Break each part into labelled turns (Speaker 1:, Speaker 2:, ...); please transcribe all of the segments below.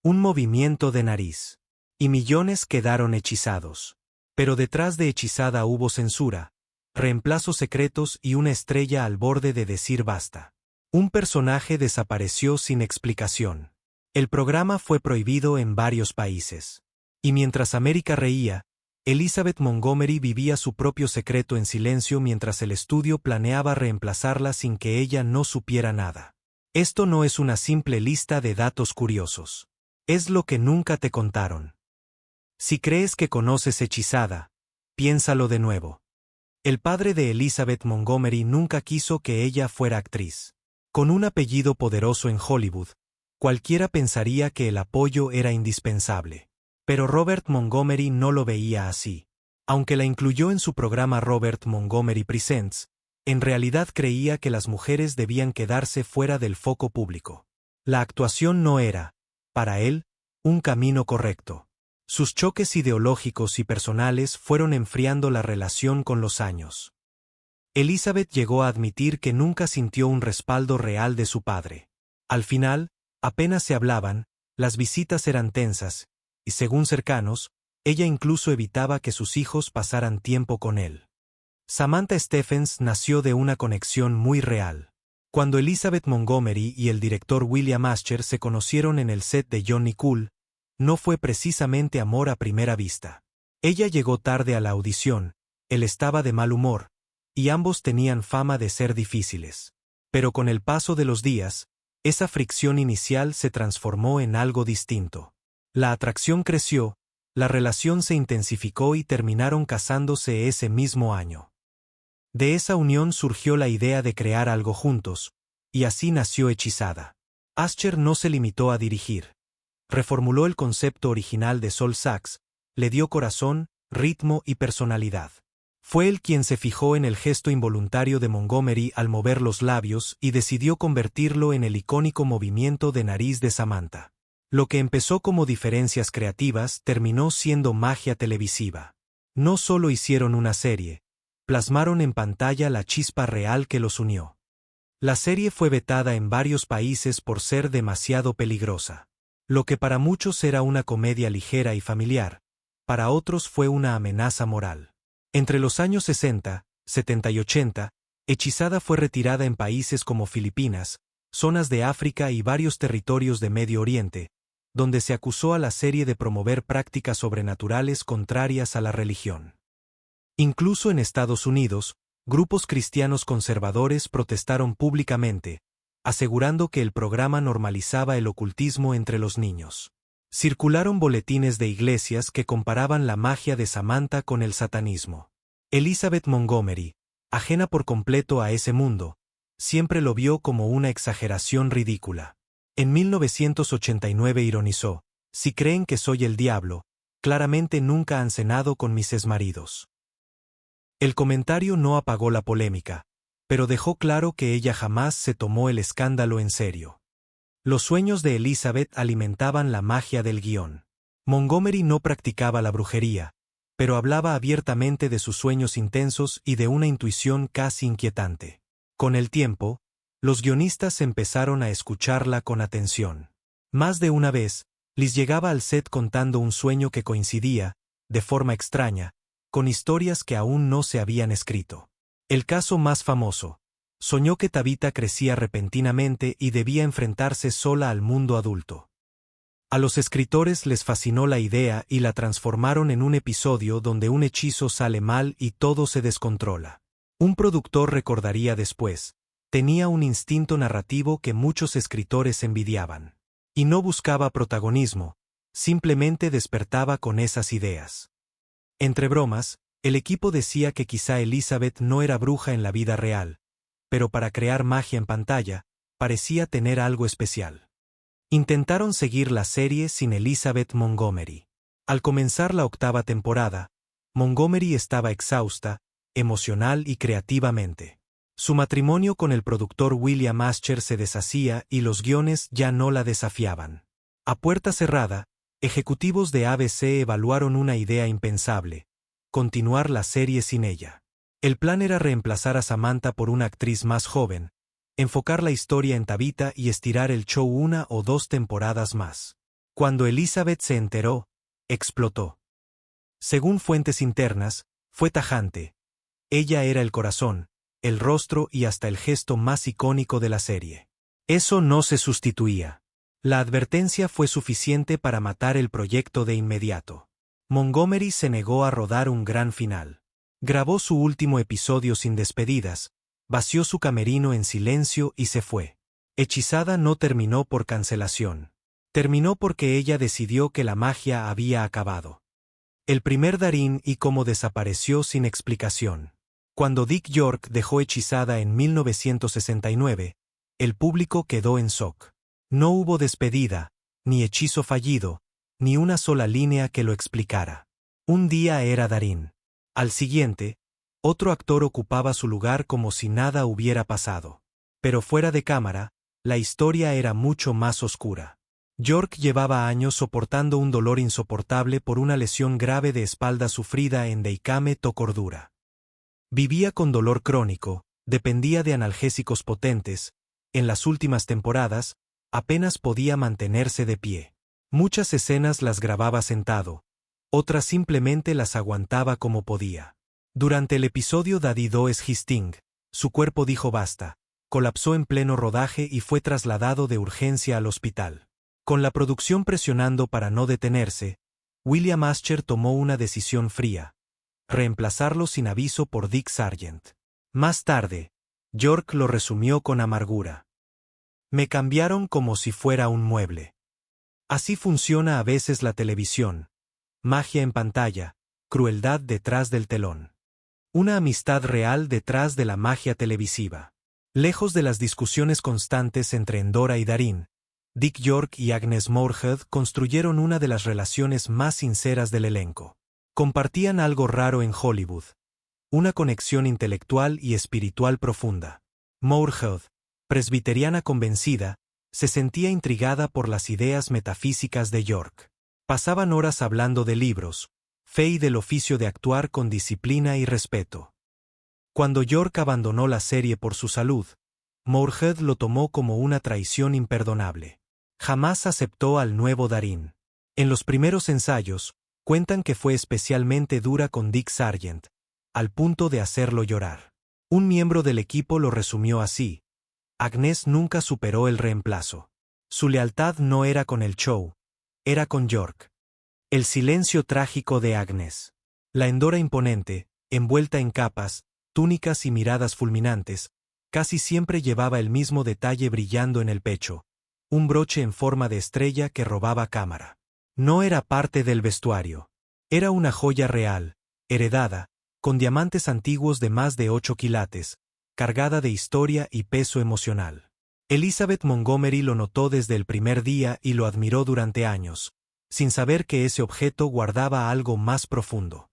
Speaker 1: Un movimiento de nariz. Y millones quedaron hechizados. Pero detrás de Hechizada hubo censura, reemplazos secretos y una estrella al borde de decir basta. Un personaje desapareció sin explicación. El programa fue prohibido en varios países. Y mientras América reía, Elizabeth Montgomery vivía su propio secreto en silencio mientras el estudio planeaba reemplazarla sin que ella no supiera nada. Esto no es una simple lista de datos curiosos. Es lo que nunca te contaron. Si crees que conoces Hechizada, piénsalo de nuevo. El padre de Elizabeth Montgomery nunca quiso que ella fuera actriz. Con un apellido poderoso en Hollywood, cualquiera pensaría que el apoyo era indispensable. Pero Robert Montgomery no lo veía así. Aunque la incluyó en su programa Robert Montgomery Presents, en realidad creía que las mujeres debían quedarse fuera del foco público. La actuación no era, para él, un camino correcto. Sus choques ideológicos y personales fueron enfriando la relación con los años. Elizabeth llegó a admitir que nunca sintió un respaldo real de su padre. Al final, apenas se hablaban, las visitas eran tensas, y según cercanos, ella incluso evitaba que sus hijos pasaran tiempo con él. Samantha Stephens nació de una conexión muy real. Cuando Elizabeth Montgomery y el director William Asher se conocieron en el set de Johnny Cool, no fue precisamente amor a primera vista. Ella llegó tarde a la audición, él estaba de mal humor, y ambos tenían fama de ser difíciles. Pero con el paso de los días, esa fricción inicial se transformó en algo distinto. La atracción creció, la relación se intensificó y terminaron casándose ese mismo año. De esa unión surgió la idea de crear algo juntos, y así nació Hechizada. Asher no se limitó a dirigir. Reformuló el concepto original de Sol Sachs, le dio corazón, ritmo y personalidad. Fue él quien se fijó en el gesto involuntario de Montgomery al mover los labios y decidió convertirlo en el icónico movimiento de nariz de Samantha. Lo que empezó como diferencias creativas terminó siendo magia televisiva. No solo hicieron una serie, plasmaron en pantalla la chispa real que los unió. La serie fue vetada en varios países por ser demasiado peligrosa. Lo que para muchos era una comedia ligera y familiar, para otros fue una amenaza moral. Entre los años 60, 70 y 80, Hechizada fue retirada en países como Filipinas, zonas de África y varios territorios de Medio Oriente, donde se acusó a la serie de promover prácticas sobrenaturales contrarias a la religión. Incluso en Estados Unidos, grupos cristianos conservadores protestaron públicamente, asegurando que el programa normalizaba el ocultismo entre los niños. Circularon boletines de iglesias que comparaban la magia de Samantha con el satanismo. Elizabeth Montgomery, ajena por completo a ese mundo, siempre lo vio como una exageración ridícula. En 1989 ironizó: «Si creen que soy el diablo, claramente nunca han cenado con mis exmaridos». El comentario no apagó la polémica, pero dejó claro que ella jamás se tomó el escándalo en serio. Los sueños de Elizabeth alimentaban la magia del guión. Montgomery no practicaba la brujería, pero hablaba abiertamente de sus sueños intensos y de una intuición casi inquietante. Con el tiempo, los guionistas empezaron a escucharla con atención. Más de una vez, Liz llegaba al set contando un sueño que coincidía, de forma extraña, con historias que aún no se habían escrito. El caso más famoso: soñó que Tabitha crecía repentinamente y debía enfrentarse sola al mundo adulto. A los escritores les fascinó la idea y la transformaron en un episodio donde un hechizo sale mal y todo se descontrola. Un productor recordaría después: tenía un instinto narrativo que muchos escritores envidiaban. Y no buscaba protagonismo, simplemente despertaba con esas ideas. Entre bromas, el equipo decía que quizá Elizabeth no era bruja en la vida real, pero para crear magia en pantalla, parecía tener algo especial. Intentaron seguir la serie sin Elizabeth Montgomery. Al comenzar la 8ª temporada, Montgomery estaba exhausta, emocional y creativamente. Su matrimonio con el productor William Asher se deshacía y los guiones ya no la desafiaban. A puerta cerrada, ejecutivos de ABC evaluaron una idea impensable: continuar la serie sin ella. El plan era reemplazar a Samantha por una actriz más joven, enfocar la historia en Tabitha y estirar el show 1 o 2 temporadas más. Cuando Elizabeth se enteró, explotó. Según fuentes internas, fue tajante. Ella era el corazón, el rostro y hasta el gesto más icónico de la serie. Eso no se sustituía. La advertencia fue suficiente para matar el proyecto de inmediato. Montgomery se negó a rodar un gran final. Grabó su último episodio sin despedidas, vació su camerino en silencio y se fue. Hechizada no terminó por cancelación. Terminó porque ella decidió que la magia había acabado. El primer Darín y cómo desapareció sin explicación. Cuando Dick York dejó Hechizada en 1969, el público quedó en shock. No hubo despedida, ni hechizo fallido, ni una sola línea que lo explicara. Un día era Darín. Al siguiente, otro actor ocupaba su lugar como si nada hubiera pasado. Pero fuera de cámara, la historia era mucho más oscura. York llevaba años soportando un dolor insoportable por una lesión grave de espalda sufrida en Deikame Tokordura. Vivía con dolor crónico, dependía de analgésicos potentes. En las últimas temporadas, apenas podía mantenerse de pie. Muchas escenas las grababa sentado, otras simplemente las aguantaba como podía. Durante el episodio Daddy Does His Thing, su cuerpo dijo basta, colapsó en pleno rodaje y fue trasladado de urgencia al hospital. Con la producción presionando para no detenerse, William Ascher tomó una decisión fría: reemplazarlo sin aviso por Dick Sargent. Más tarde, York lo resumió con amargura. Me cambiaron como si fuera un mueble. Así funciona a veces la televisión. Magia en pantalla, crueldad detrás del telón. Una amistad real detrás de la magia televisiva. Lejos de las discusiones constantes entre Endora y Darín, Dick York y Agnes Moorehead construyeron una de las relaciones más sinceras del elenco. Compartían algo raro en Hollywood: una conexión intelectual y espiritual profunda. Moorehead, presbiteriana convencida, se sentía intrigada por las ideas metafísicas de York. Pasaban horas hablando de libros, fe y del oficio de actuar con disciplina y respeto. Cuando York abandonó la serie por su salud, Moorehead lo tomó como una traición imperdonable. Jamás aceptó al nuevo Darín. En los primeros ensayos, cuentan que fue especialmente dura con Dick Sargent, al punto de hacerlo llorar. Un miembro del equipo lo resumió así: Agnes nunca superó el reemplazo. Su lealtad no era con el show, era con York. El silencio trágico de Agnes. La Endora imponente, envuelta en capas, túnicas y miradas fulminantes, casi siempre llevaba el mismo detalle brillando en el pecho: un broche en forma de estrella que robaba cámara. No era parte del vestuario. Era una joya real, heredada, con diamantes antiguos de más de 8 quilates, cargada de historia y peso emocional. Elizabeth Montgomery lo notó desde el primer día y lo admiró durante años, sin saber que ese objeto guardaba algo más profundo.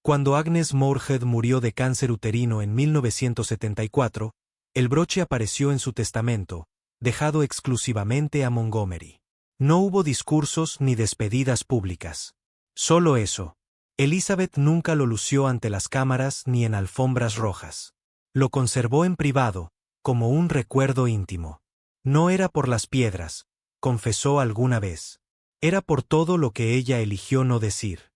Speaker 1: Cuando Agnes Moorehead murió de cáncer uterino en 1974, el broche apareció en su testamento, dejado exclusivamente a Montgomery. No hubo discursos ni despedidas públicas. Solo eso. Elizabeth nunca lo lució ante las cámaras ni en alfombras rojas. Lo conservó en privado, como un recuerdo íntimo. No era por las piedras, confesó alguna vez. Era por todo lo que ella eligió no decir.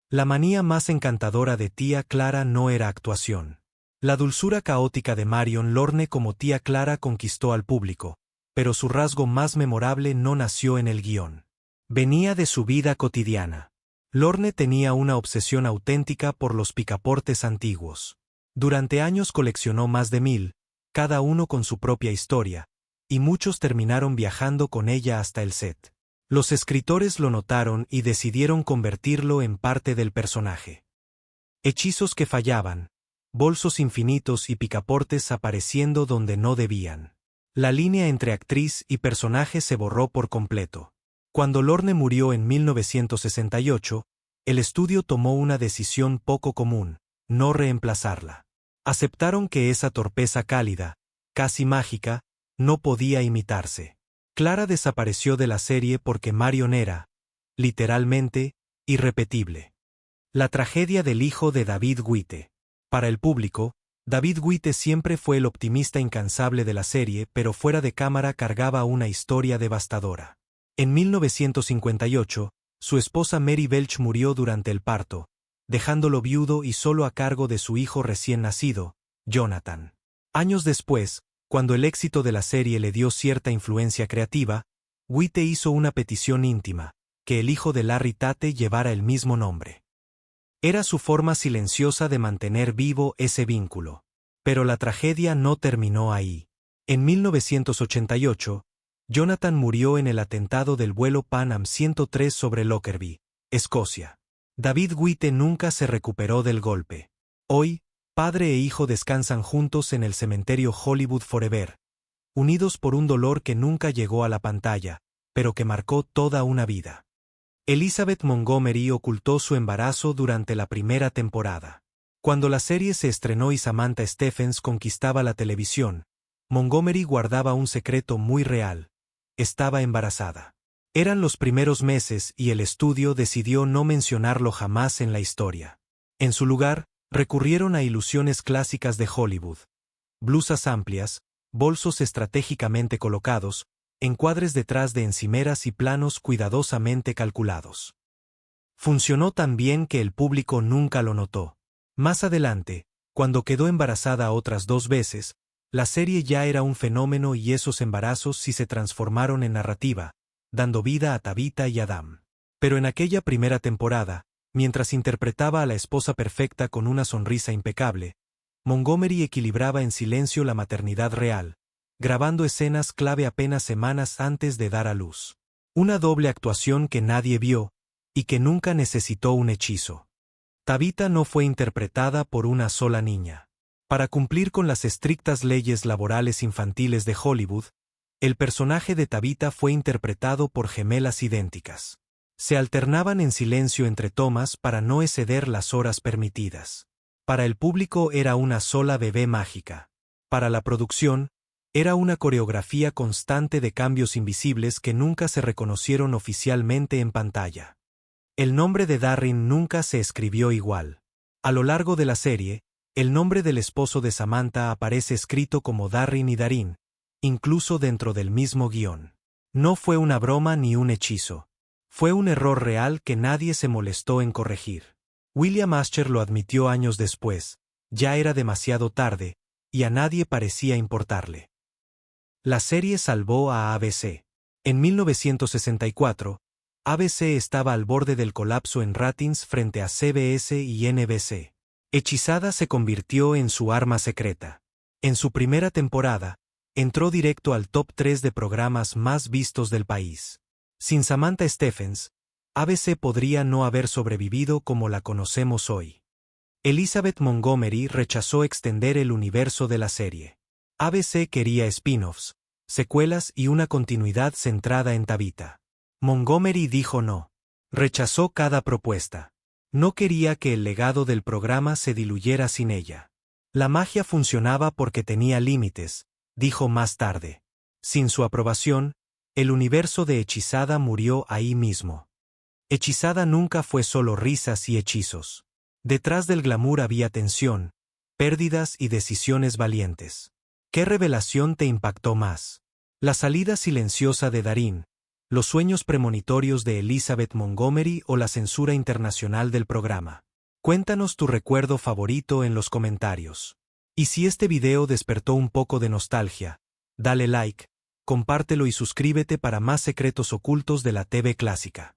Speaker 1: La manía más encantadora de tía Clara no era actuación. La dulzura caótica de Marion Lorne como tía Clara conquistó al público, pero su rasgo más memorable no nació en el guión. Venía de su vida cotidiana. Lorne tenía una obsesión auténtica por los picaportes antiguos. Durante años coleccionó más de 1000, cada uno con su propia historia, y muchos terminaron viajando con ella hasta el set. Los escritores lo notaron y decidieron convertirlo en parte del personaje. Hechizos que fallaban, bolsos infinitos y picaportes apareciendo donde no debían. La línea entre actriz y personaje se borró por completo. Cuando Lorne murió en 1968, el estudio tomó una decisión poco común: no reemplazarla. Aceptaron que esa torpeza cálida, casi mágica, no podía imitarse. Clara desapareció de la serie porque Marion era, literalmente, irrepetible. La tragedia del hijo de David Witte. Para el público, David Witte siempre fue el optimista incansable de la serie, pero fuera de cámara cargaba una historia devastadora. En 1958, su esposa Mary Welch murió durante el parto, dejándolo viudo y solo a cargo de su hijo recién nacido, Jonathan. Años después, cuando el éxito de la serie le dio cierta influencia creativa, White hizo una petición íntima, que el hijo de Larry Tate llevara el mismo nombre. Era su forma silenciosa de mantener vivo ese vínculo. Pero la tragedia no terminó ahí. En 1988, Jonathan murió en el atentado del vuelo Pan Am 103 sobre Lockerbie, Escocia. David White nunca se recuperó del golpe. Hoy, padre e hijo descansan juntos en el cementerio Hollywood Forever, unidos por un dolor que nunca llegó a la pantalla, pero que marcó toda una vida. Elizabeth Montgomery ocultó su embarazo durante la primera temporada. Cuando la serie se estrenó y Samantha Stephens conquistaba la televisión, Montgomery guardaba un secreto muy real: estaba embarazada. Eran los primeros meses y el estudio decidió no mencionarlo jamás en la historia. En su lugar, recurrieron a ilusiones clásicas de Hollywood: blusas amplias, bolsos estratégicamente colocados, encuadres detrás de encimeras y planos cuidadosamente calculados. Funcionó tan bien que el público nunca lo notó. Más adelante, cuando quedó embarazada otras 2 veces, la serie ya era un fenómeno y esos embarazos sí se transformaron en narrativa, dando vida a Tabitha y Adam. Pero en aquella primera temporada, mientras interpretaba a la esposa perfecta con una sonrisa impecable, Montgomery equilibraba en silencio la maternidad real, grabando escenas clave apenas semanas antes de dar a luz. Una doble actuación que nadie vio, y que nunca necesitó un hechizo. Tabitha no fue interpretada por una sola niña. Para cumplir con las estrictas leyes laborales infantiles de Hollywood, el personaje de Tabitha fue interpretado por gemelas idénticas. Se alternaban en silencio entre tomas para no exceder las horas permitidas. Para el público era una sola bebé mágica. Para la producción, era una coreografía constante de cambios invisibles que nunca se reconocieron oficialmente en pantalla. El nombre de Darrin nunca se escribió igual. A lo largo de la serie, el nombre del esposo de Samantha aparece escrito como Darrin y Darin, incluso dentro del mismo guión. No fue una broma ni un hechizo. Fue un error real que nadie se molestó en corregir. William Asher lo admitió años después: ya era demasiado tarde, y a nadie parecía importarle. La serie salvó a ABC. En 1964, ABC estaba al borde del colapso en ratings frente a CBS y NBC. Hechizada se convirtió en su arma secreta. En su primera temporada, entró directo al top 3 de programas más vistos del país. Sin Samantha Stephens, ABC podría no haber sobrevivido como la conocemos hoy. Elizabeth Montgomery rechazó extender el universo de la serie. ABC quería spin-offs, secuelas y una continuidad centrada en Tabitha. Montgomery dijo no. Rechazó cada propuesta. No quería que el legado del programa se diluyera sin ella. La magia funcionaba porque tenía límites, dijo más tarde. Sin su aprobación, el universo de Hechizada murió ahí mismo. Hechizada nunca fue solo risas y hechizos. Detrás del glamour había tensión, pérdidas y decisiones valientes. ¿Qué revelación te impactó más? ¿La salida silenciosa de Darin, los sueños premonitorios de Elizabeth Montgomery o la censura internacional del programa? Cuéntanos tu recuerdo favorito en los comentarios. Y si este video despertó un poco de nostalgia, dale like, compártelo y suscríbete para más secretos ocultos de la TV clásica.